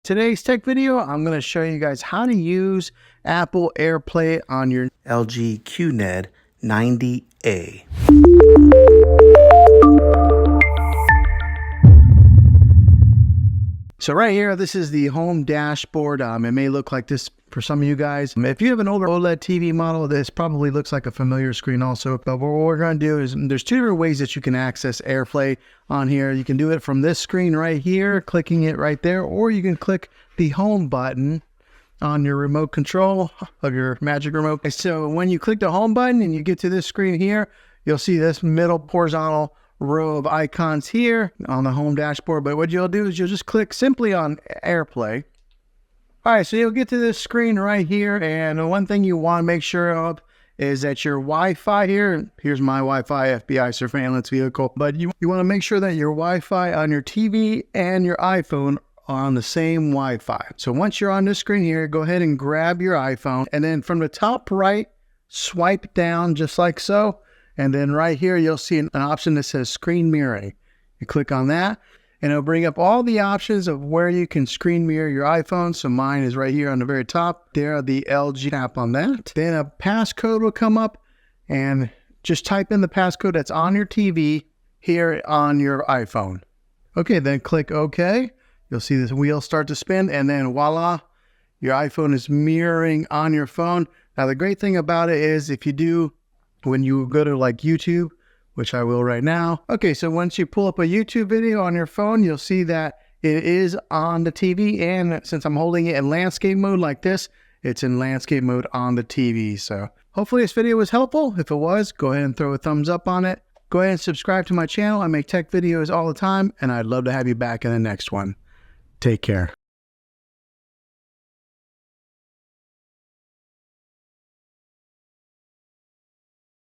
Today's tech video, I'm going to show you guys how to use Apple AirPlay on your LG QNED90A. So right here, this is the home dashboard. It may look like this for some of you guys. If you have an older OLED TV model, this probably looks like a familiar screen also. But what we're going to do is there's two different ways that you can access AirPlay on here. You can do it from this screen right here, clicking it right there, or you can click the home button on your remote control of your Magic Remote. So when you click the home button and you get to this screen here, you'll see this middle horizontal row of icons here on the home dashboard. But what you'll do is you'll just click simply on AirPlay. All right, so you'll get to this screen right here, and one thing you want to make sure of is that your Wi-Fi here's my Wi-Fi FBI surveillance vehicle, but you want to make sure that your Wi-Fi on your TV and your iPhone are on the same Wi-Fi. So once you're on this screen here, go ahead and grab your iPhone, and then from the top right, swipe down just like so, and then right here you'll see an option that says screen mirroring. You click on that, and it'll bring up all the options of where you can screen mirror your iPhone. So mine is right here on the very top. There, the LG, tap on that. Then a passcode will come up, and just type in the passcode that's on your TV here on your iPhone. Okay, then click OK. You'll see this wheel start to spin, and then voila, your iPhone is mirroring on your phone. Now, the great thing about it is if you do, when you go to like YouTube, which I will right now. Okay, so once you pull up a YouTube video on your phone, you'll see that it is on the TV, and since I'm holding it in landscape mode like this, it's in landscape mode on the TV. So hopefully this video was helpful. If it was, go ahead and throw a thumbs up on it. Go ahead and subscribe to my channel. I make tech videos all the time, and I'd love to have you back in the next one. Take care.